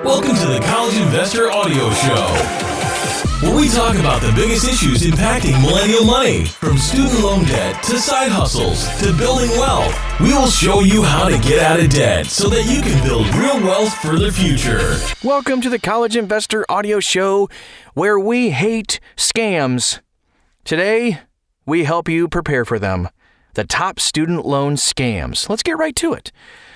Welcome to the College Investor Audio Show, where we talk about the biggest issues impacting millennial money, from student loan debt to side hustles to building wealth. We will show you how to get out of debt so that you can build real wealth for the future. Welcome to the College Investor Audio Show, where we hate scams. Today, we help you prepare for them. The top student loan scams. Let's get right to it.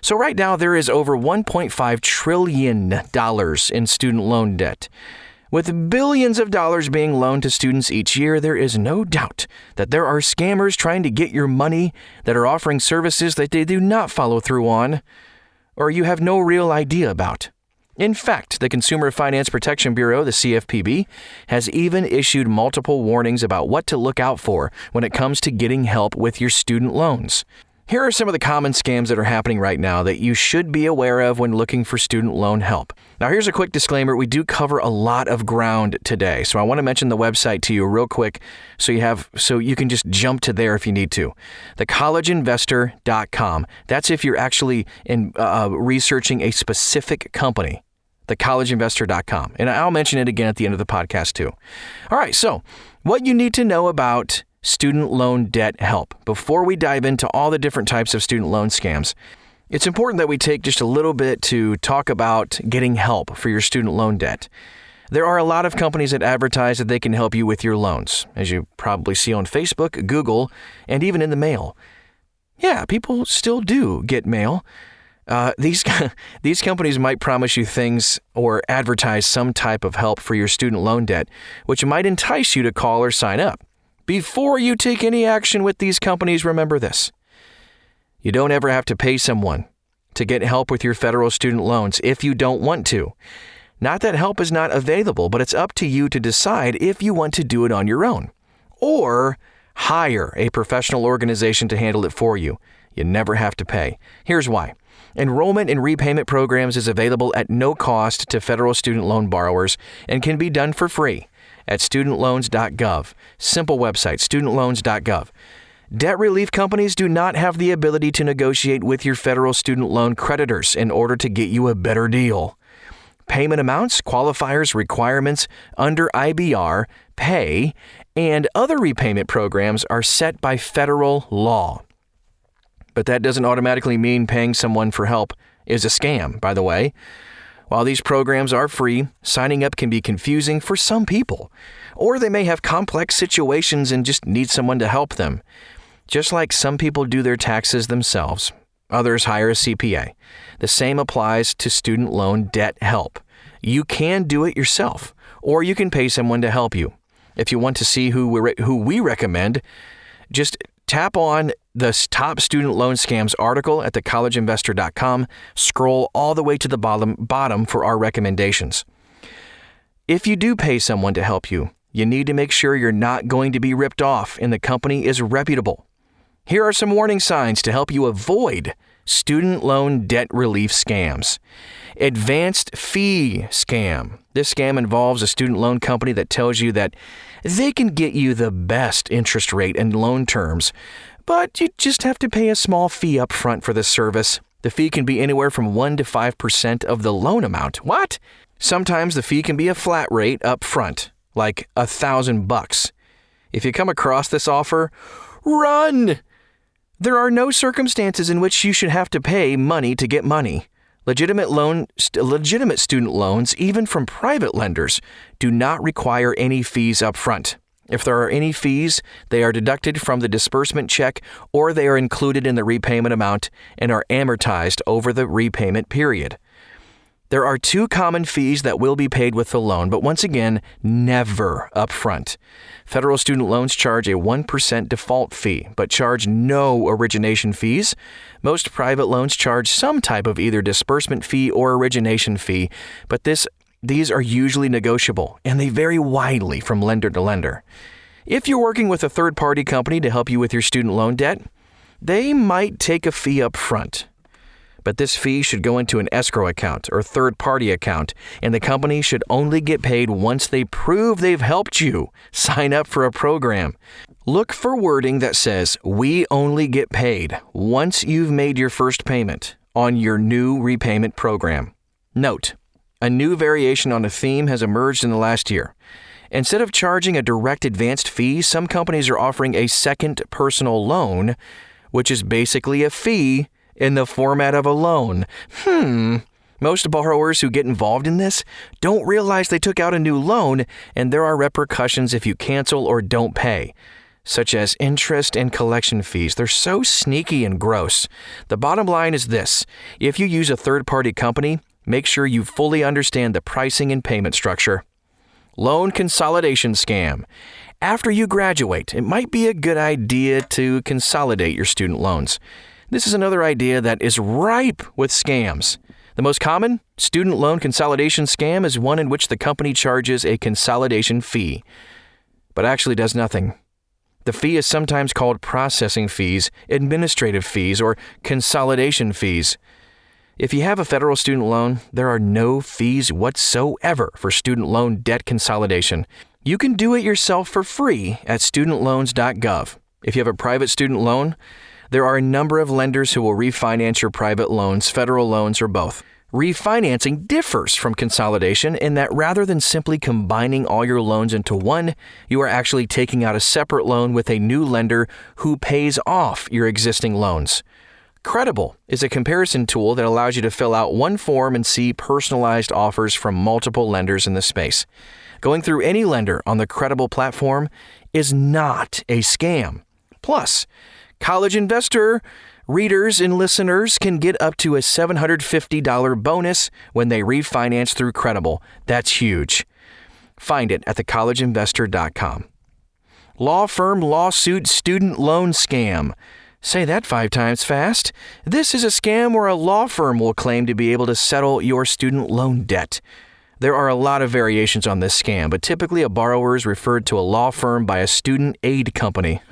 So right now, there is over $1.5 trillion in student loan debt. With billions of dollars being loaned to students each year, there is no doubt that there are scammers trying to get your money that are offering services that they do not follow through on, or you have no real idea about. In fact, the Consumer Finance Protection Bureau, the CFPB, has even issued multiple warnings about what to look out for when it comes to getting help with your student loans. Here are some of the common scams that are happening right now that you should be aware of when looking for student loan help. Now, here's a quick disclaimer. We do cover a lot of ground today, so I want to mention the website to you real quick so you can just jump to there if you need to. thecollegeinvestor.com. That's if you're actually researching a specific company. thecollegeinvestor.com. And I'll mention it again at the end of the podcast too. All right, so what you need to know about student loan debt help. Before we dive into all the different types of student loan scams, it's important that we take just a little bit to talk about getting help for your student loan debt. There are a lot of companies that advertise that they can help you with your loans, as you probably see on Facebook, Google, and even in the mail. Yeah, people still do get mail. These companies might promise you things or advertise some type of help for your student loan debt, which might entice you to call or sign up. Before you take any action with these companies, remember this. You don't ever have to pay someone to get help with your federal student loans if you don't want to. Not that help is not available, but it's up to you to decide if you want to do it on your own. Or hire a professional organization to handle it for you. You never have to pay. Here's why. Enrollment in repayment programs is available at no cost to federal student loan borrowers and can be done for free at studentloans.gov. Simple website, studentloans.gov. Debt relief companies do not have the ability to negotiate with your federal student loan creditors in order to get you a better deal. Payment amounts, qualifiers, requirements under IBR, pay, and other repayment programs are set by federal law. But that doesn't automatically mean paying someone for help is a scam, by the way. While these programs are free, signing up can be confusing for some people, or they may have complex situations and just need someone to help them. Just like some people do their taxes themselves, others hire a CPA. The same applies to student loan debt help. You can do it yourself, or you can pay someone to help you. If you want to see who we recommend, just tap on the Top Student Loan Scams article at thecollegeinvestor.com. Scroll all the way to the bottom for our recommendations. If you do pay someone to help you, you need to make sure you're not going to be ripped off and the company is reputable. Here are some warning signs to help you avoid student loan debt relief scams. Advanced fee scam. This scam involves a student loan company that tells you that they can get you the best interest rate and loan terms, but you just have to pay a small fee up front for this service. The fee can be anywhere from 1% to 5% of the loan amount. What? Sometimes the fee can be a flat rate up front, like $1,000. If you come across this offer, run! There are no circumstances in which you should have to pay money to get money. Legitimate student loans, even from private lenders, do not require any fees up front. If there are any fees, they are deducted from the disbursement check or they are included in the repayment amount and are amortized over the repayment period. There are two common fees that will be paid with the loan, but once again, never up front. Federal student loans charge a 1% default fee, but charge no origination fees. Most private loans charge some type of either disbursement fee or origination fee, but these are usually negotiable, and they vary widely from lender to lender. If you're working with a third-party company to help you with your student loan debt, they might take a fee up front. But this fee should go into an escrow account or third-party account, and the company should only get paid once they prove they've helped you sign up for a program. Look for wording that says, "We only get paid once you've made your first payment on your new repayment program." Note, A new variation on a theme has emerged in the last year. Instead of charging a direct advanced fee, some companies are offering a second personal loan, which is basically a fee in the format of a loan. Most borrowers who get involved in this don't realize they took out a new loan, and there are repercussions if you cancel or don't pay, such as interest and collection fees. They're so sneaky and gross. The bottom line is this: if you use a third-party company, make sure you fully understand the pricing and payment structure. Loan consolidation scam. After you graduate, it might be a good idea to consolidate your student loans. This is another idea that is ripe with scams. The most common student loan consolidation scam is one in which the company charges a consolidation fee, but actually does nothing. The fee is sometimes called processing fees, administrative fees, or consolidation fees. If you have a federal student loan, there are no fees whatsoever for student loan debt consolidation. You can do it yourself for free at studentloans.gov. If you have a private student loan, there are a number of lenders who will refinance your private loans, federal loans, or both. Refinancing differs from consolidation in that rather than simply combining all your loans into one, you are actually taking out a separate loan with a new lender who pays off your existing loans. Credible is a comparison tool that allows you to fill out one form and see personalized offers from multiple lenders in the space. Going through any lender on the Credible platform is not a scam. Plus, College Investor readers and listeners can get up to a $750 bonus when they refinance through Credible. That's huge. Find it at thecollegeinvestor.com. Law firm lawsuit student loan scam. Say that 5 times fast. This is a scam where a law firm will claim to be able to settle your student loan debt. There are a lot of variations on this scam, but typically a borrower is referred to a law firm by a student aid company.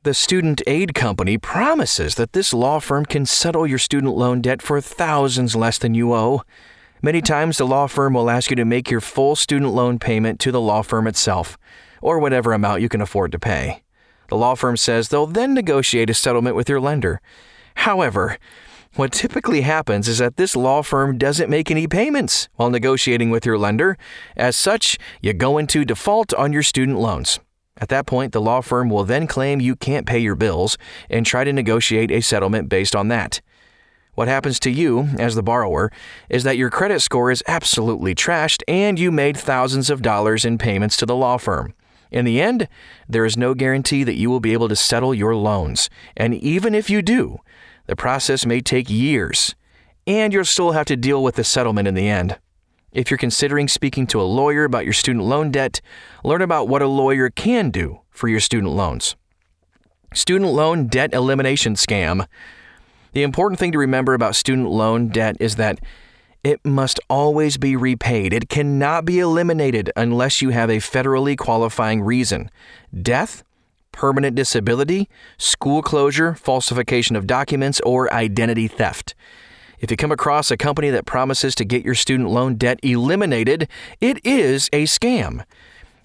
The student aid company promises that this law firm can settle your student loan debt for thousands less than you owe. Many times the law firm will ask you to make your full student loan payment to the law firm itself, or whatever amount you can afford to pay. The law firm says they'll then negotiate a settlement with your lender. However, what typically happens is that this law firm doesn't make any payments while negotiating with your lender. As such, you go into default on your student loans. At that point, the law firm will then claim you can't pay your bills and try to negotiate a settlement based on that. What happens to you, as the borrower, is that your credit score is absolutely trashed and you made thousands of dollars in payments to the law firm. In the end, there is no guarantee that you will be able to settle your loans. And even if you do, the process may take years, and you'll still have to deal with the settlement in the end. If you're considering speaking to a lawyer about your student loan debt, learn about what a lawyer can do for your student loans. Student loan debt elimination scam. The important thing to remember about student loan debt is that it must always be repaid. It cannot be eliminated unless you have a federally qualifying reason. Death, permanent disability, school closure, falsification of documents, or identity theft. If you come across a company that promises to get your student loan debt eliminated, it is a scam.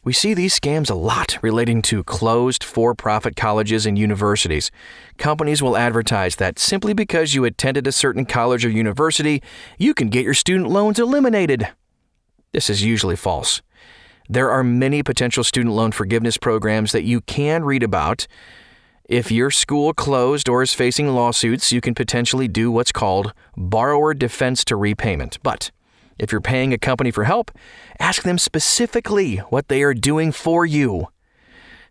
We see these scams a lot relating to closed for-profit colleges and universities. Companies will advertise that simply because you attended a certain college or university, you can get your student loans eliminated. This is usually false. There are many potential student loan forgiveness programs that you can read about. If your school closed or is facing lawsuits, you can potentially do what's called borrower defense to repayment. But if you're paying a company for help, ask them specifically what they are doing for you.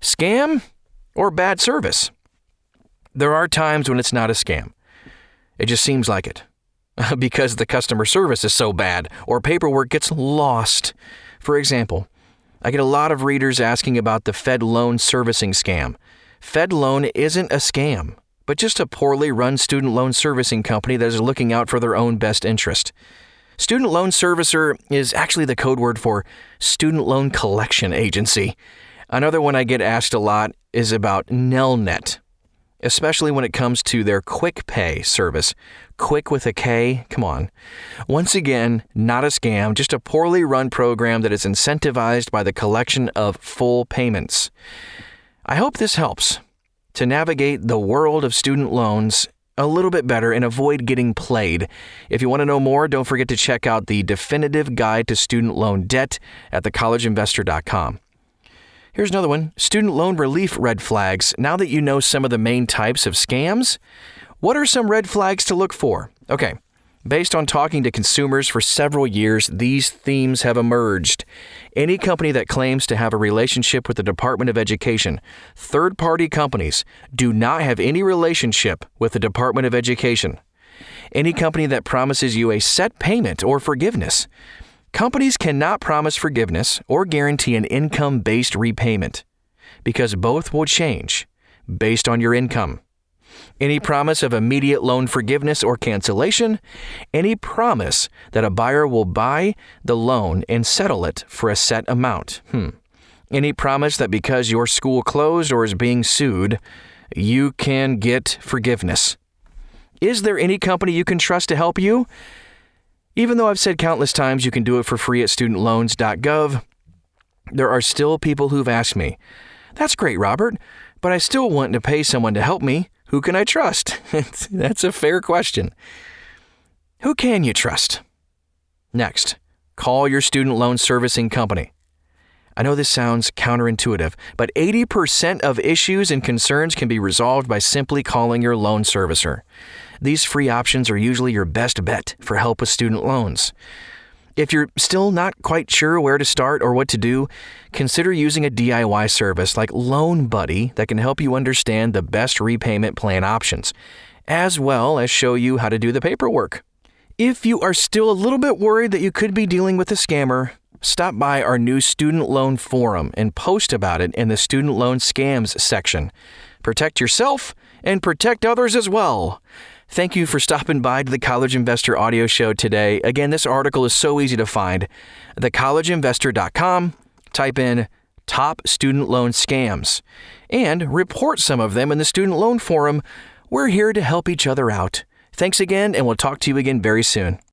Scam or bad service? There are times when it's not a scam. It just seems like it because the customer service is so bad or paperwork gets lost. For example, I get a lot of readers asking about the Fed loan servicing scam. Fed loan isn't a scam, but just a poorly run student loan servicing company that is looking out for their own best interest. Student loan servicer is actually the code word for student loan collection agency. Another one I get asked a lot is about Nelnet, especially when it comes to their quick pay service. Quick with a K? Come on. Once again, not a scam, just a poorly run program that is incentivized by the collection of full payments. I hope this helps to navigate the world of student loans a little bit better and avoid getting played. If you want to know more, don't forget to check out the Definitive Guide to Student Loan Debt at thecollegeinvestor.com. Here's another one. Student loan relief red flags. Now that you know some of the main types of scams, what are some red flags to look for? Okay. Based on talking to consumers for several years, these themes have emerged. Any company that claims to have a relationship with the Department of Education, third-party companies do not have any relationship with the Department of Education. Any company that promises you a set payment or forgiveness. Companies cannot promise forgiveness or guarantee an income-based repayment because both will change based on your income. Any promise of immediate loan forgiveness or cancellation, any promise that a buyer will buy the loan and settle it for a set amount. Any promise that because your school closed or is being sued, you can get forgiveness. Is there any company you can trust to help you? Even though I've said countless times you can do it for free at studentloans.gov, there are still people who've asked me, "That's great, Robert, but I still want to pay someone to help me. Who can I trust?" That's a fair question. Who can you trust? Next, call your student loan servicing company. I know this sounds counterintuitive, but 80% of issues and concerns can be resolved by simply calling your loan servicer. These free options are usually your best bet for help with student loans. If you're still not quite sure where to start or what to do, consider using a DIY service like Loan Buddy that can help you understand the best repayment plan options, as well as show you how to do the paperwork. If you are still a little bit worried that you could be dealing with a scammer, stop by our new student loan forum and post about it in the student loan scams section. Protect yourself and protect others as well. Thank you for stopping by to the College Investor Audio Show today. Again, this article is so easy to find. thecollegeinvestor.com, type in top student loan scams, and report some of them in the student loan forum. We're here to help each other out. Thanks again, and we'll talk to you again very soon.